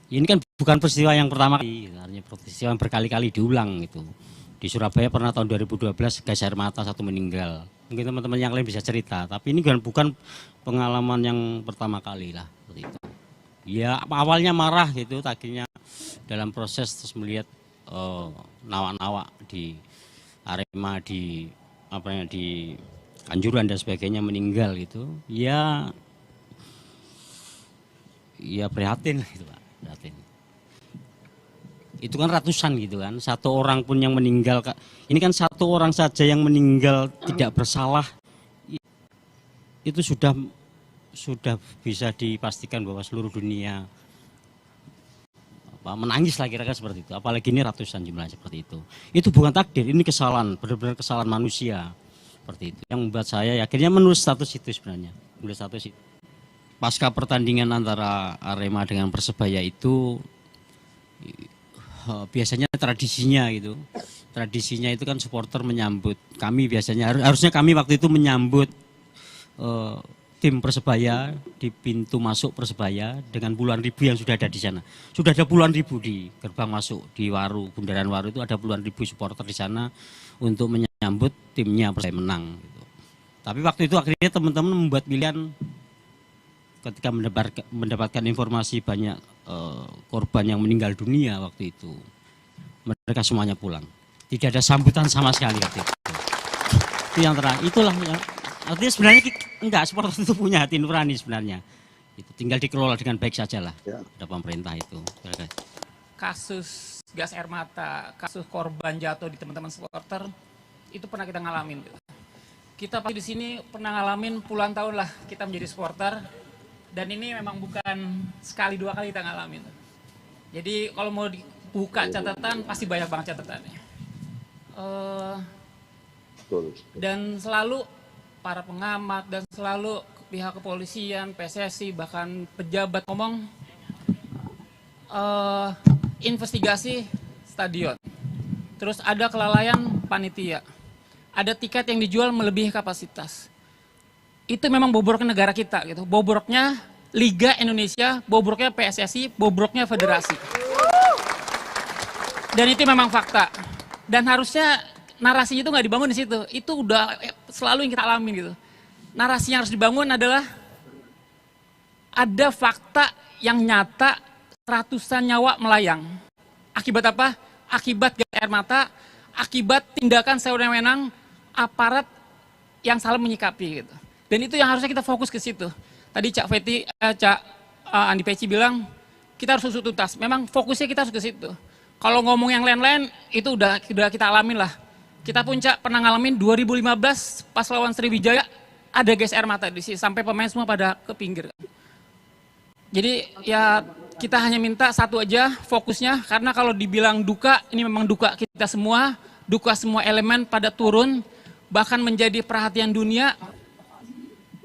Ini kan bukan peristiwa yang pertama kali, artinya peristiwa yang berkali-kali diulang gitu. Di Surabaya pernah tahun 2012 gas air mata satu meninggal. Mungkin teman-teman yang lain bisa cerita, tapi ini bukan pengalaman yang pertama kali lah seperti itu. Ya awalnya marah gitu, akhirnya dalam proses terus melihat nawak-nawak di Arema di apa ya di Kanjuruhan dan sebagainya meninggal gitu. Ya prihatin gitu Pak, prihatin. Itu kan ratusan gitu kan, satu orang pun yang meninggal, ini kan satu orang saja yang meninggal tidak bersalah, itu sudah bisa dipastikan bahwa seluruh dunia menangis lah kira-kira seperti itu, apalagi ini ratusan jumlahnya seperti itu bukan takdir, ini kesalahan, benar-benar kesalahan manusia seperti itu, yang membuat saya akhirnya menulis status itu sebenarnya, menulis status itu. Pasca pertandingan antara Arema dengan Persebaya itu biasanya tradisinya itu kan supporter menyambut kami, biasanya harusnya kami waktu itu menyambut tim Persebaya di pintu masuk Persebaya dengan puluhan ribu yang sudah ada di sana. Sudah ada puluhan ribu di gerbang masuk di Waru, Bundaran Waru itu ada puluhan ribu supporter di sana untuk menyambut timnya Persebaya menang gitu. Tapi waktu itu akhirnya teman-teman membuat pilihan ketika mendapatkan informasi banyak korban yang meninggal dunia waktu itu, mereka semuanya pulang, tidak ada sambutan sama sekali waktu itu. Itu yang terang, itulah ya. Artinya sebenarnya enggak, supporter itu punya hati nurani sebenarnya, itu tinggal dikelola dengan baik saja lah ya. Ada pemerintah itu. Kasus gas air mata, kasus korban jatuh di teman-teman supporter itu pernah kita ngalamin. Kita pasti di sini pernah ngalamin puluhan tahun lah kita menjadi supporter. Dan ini memang bukan sekali dua kali kita ngalamin. Jadi kalau mau dibuka catatan pasti banyak banget catatannya. Dan selalu para pengamat dan selalu pihak kepolisian, PSSI, bahkan pejabat ngomong investigasi stadion. Terus ada kelalaian panitia. Ada tiket yang dijual melebihi kapasitas. Itu memang bobroknya negara kita gitu, bobroknya Liga Indonesia, bobroknya PSSI, bobroknya federasi. Dan itu memang fakta. Dan harusnya narasinya itu nggak dibangun di situ. Itu udah selalu yang kita alami gitu. Narasi yang harus dibangun adalah ada fakta yang nyata, ratusan nyawa melayang. Akibat apa? Akibat gas air mata, akibat tindakan sewenang-wenang aparat yang salah menyikapi gitu. Dan itu yang harusnya kita fokus ke situ. Tadi Cak Andi Peci bilang kita harus usut tuntas. Memang fokusnya kita harus ke situ. Kalau ngomong yang lain-lain itu udah kita alamin lah. Kita puncak pernah ngalamin 2015 pas lawan Sriwijaya ada gas air mata di sini sampai pemain semua pada ke pinggir. Jadi ya kita hanya minta satu aja fokusnya, karena kalau dibilang duka, ini memang duka kita semua, duka semua elemen pada turun, bahkan menjadi perhatian dunia.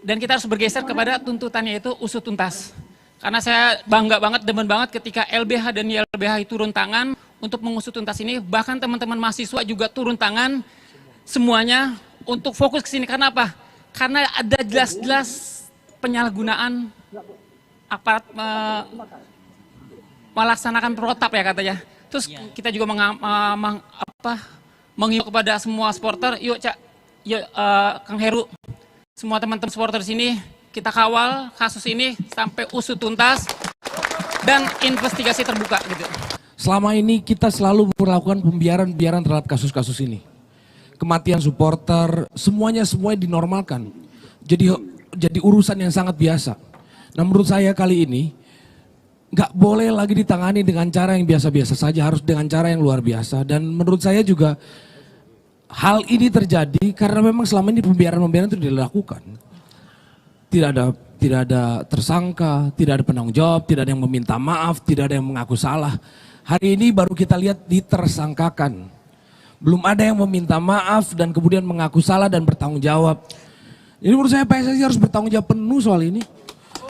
Dan kita harus bergeser kepada tuntutannya itu usut tuntas. Karena saya bangga banget, demen banget ketika LBH dan YLBH turun tangan untuk mengusut tuntas ini. Bahkan teman-teman mahasiswa juga turun tangan semuanya untuk fokus ke sini. Karena apa? Karena ada jelas-jelas penyalahgunaan aparat melaksanakan protap ya katanya. Terus kita juga mengimbau kepada semua supporter, yuk Kang Heru, semua teman-teman supporter sini, kita kawal kasus ini sampai usut tuntas dan investigasi terbuka gitu. Selama ini kita selalu melakukan pembiaran terhadap kasus-kasus ini. Kematian supporter, semuanya dinormalkan. Jadi urusan yang sangat biasa. Nah menurut saya kali ini nggak boleh lagi ditangani dengan cara yang biasa-biasa saja, harus dengan cara yang luar biasa. Dan menurut saya juga hal ini terjadi karena memang selama ini pembiaran itu dilakukan. Tidak ada tersangka, tidak ada penanggung jawab, tidak ada yang meminta maaf, tidak ada yang mengaku salah. Hari ini baru kita lihat ditersangkakan. Belum ada yang meminta maaf dan kemudian mengaku salah dan bertanggung jawab. Jadi menurut saya PSSI harus bertanggung jawab penuh soal ini.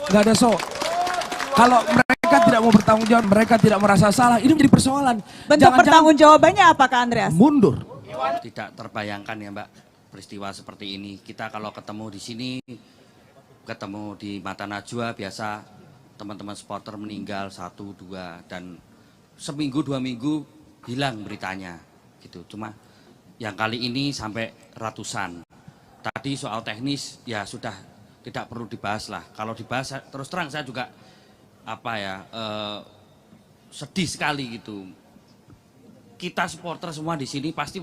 Gak ada kalau mereka tidak mau bertanggung jawab, mereka tidak merasa salah, ini menjadi persoalan. Bentuk pertanggung jawabannya apa Kak Andreas? Mundur. Tidak terbayangkan ya Mbak peristiwa seperti ini. Kita kalau ketemu di sini, ketemu di Mata Najwa biasa teman-teman supporter meninggal 1, 2 dan seminggu 2 minggu hilang beritanya gitu. Cuma yang kali ini sampai ratusan. Tadi soal teknis ya sudah tidak perlu dibahas lah. Kalau dibahas terus terang saya juga sedih sekali gitu. Kita supporter semua di sini pasti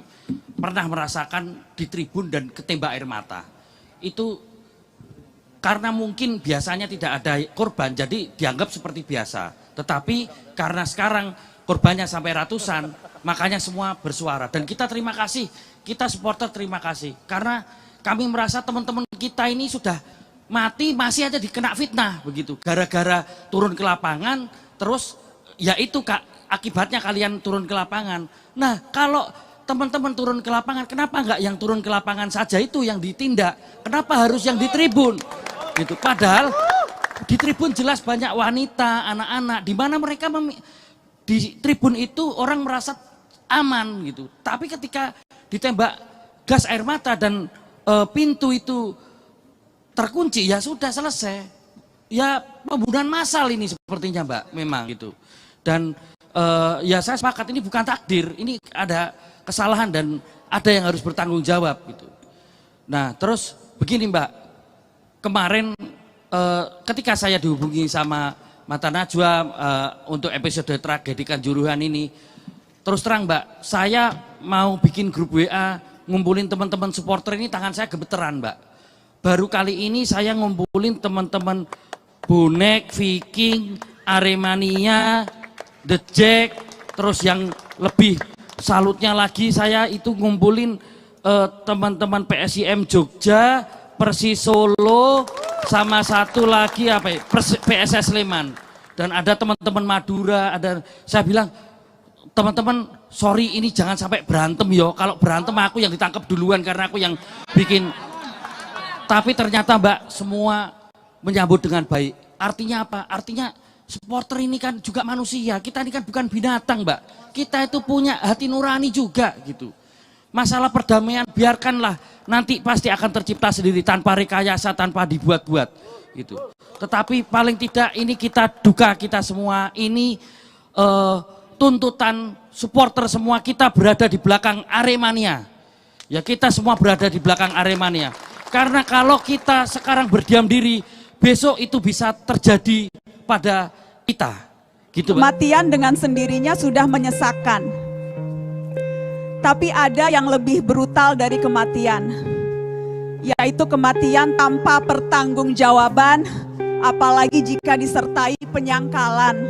pernah merasakan di tribun dan ketembak air mata. Itu karena mungkin biasanya tidak ada korban, jadi dianggap seperti biasa. Tetapi karena sekarang korbannya sampai ratusan, makanya semua bersuara. Dan kita terima kasih, kita supporter terima kasih. Karena kami merasa teman-teman kita ini sudah mati, masih aja dikena fitnah begitu. Gara-gara turun ke lapangan, terus ya itu Kak, akibatnya kalian turun ke lapangan. Nah kalau teman-teman turun ke lapangan, kenapa enggak yang turun ke lapangan saja itu yang ditindak? Kenapa harus yang di tribun? Gitu. Padahal di tribun jelas banyak wanita, anak-anak, di mana mereka di tribun itu orang merasa aman gitu. Tapi ketika ditembak gas air mata dan pintu itu terkunci, ya sudah selesai. Ya pembunuhan massal ini sepertinya Mbak, memang gitu. Dan ya saya sepakat ini bukan takdir, ini ada kesalahan dan ada yang harus bertanggung jawab gitu. Nah terus begini Mbak. Kemarin ketika saya dihubungi sama Mata Najwa untuk episode tragedi Kanjuruhan ini, terus terang Mbak, saya mau bikin grup WA ngumpulin teman-teman supporter ini, tangan saya gemeteran Mbak. Baru kali ini saya ngumpulin teman-teman Bonek, Viking, Aremania, The Jack, terus yang lebih salutnya lagi saya itu ngumpulin teman-teman PSIM Jogja, Persis Solo, sama satu lagi apa ya, PSS Sleman, dan ada teman-teman Madura. Ada, saya bilang teman-teman sorry ini jangan sampai berantem yo, kalau berantem aku yang ditangkap duluan karena aku yang bikin. Tapi ternyata Mbak semua menyambut dengan baik. Artinya apa? Artinya supporter ini kan juga manusia, kita ini kan bukan binatang Mbak, kita itu punya hati nurani juga gitu. Masalah perdamaian biarkanlah, nanti pasti akan tercipta sendiri tanpa rekayasa, tanpa dibuat-buat gitu. Tetapi paling tidak ini kita duka kita semua, ini tuntutan supporter semua, kita berada di belakang Aremania. Ya kita semua berada di belakang Aremania. Karena kalau kita sekarang berdiam diri, besok itu bisa terjadi pada kita. Gitu, Kematian dengan sendirinya sudah menyesakan. Tapi ada yang lebih brutal dari kematian, yaitu kematian tanpa pertanggungjawaban, apalagi jika disertai penyangkalan.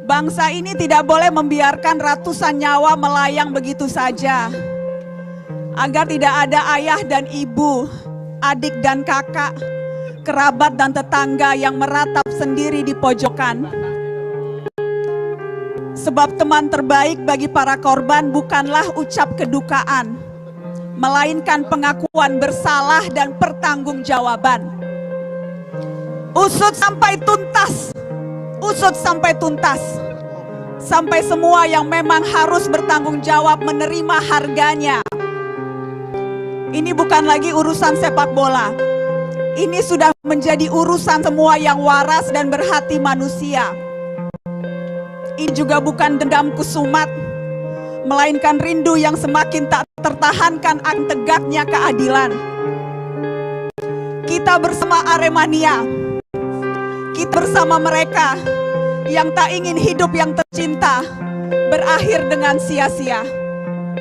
Bangsa ini tidak boleh membiarkan ratusan nyawa melayang begitu saja. Agar tidak ada ayah dan ibu, adik dan kakak, kerabat dan tetangga yang meratap sendiri di pojokan. Sebab teman terbaik bagi para korban bukanlah ucap kedukaan, melainkan pengakuan bersalah dan pertanggungjawaban. Usut sampai tuntas, usut sampai tuntas, sampai semua yang memang harus bertanggung jawab menerima harganya. Ini bukan lagi urusan sepak bola, ini sudah menjadi urusan semua yang waras dan berhati manusia. Ini juga bukan dendam kusumat, melainkan rindu yang semakin tak tertahankan akan tegaknya keadilan. Kita bersama Aremania, kita bersama mereka yang tak ingin hidup yang tercinta berakhir dengan sia-sia.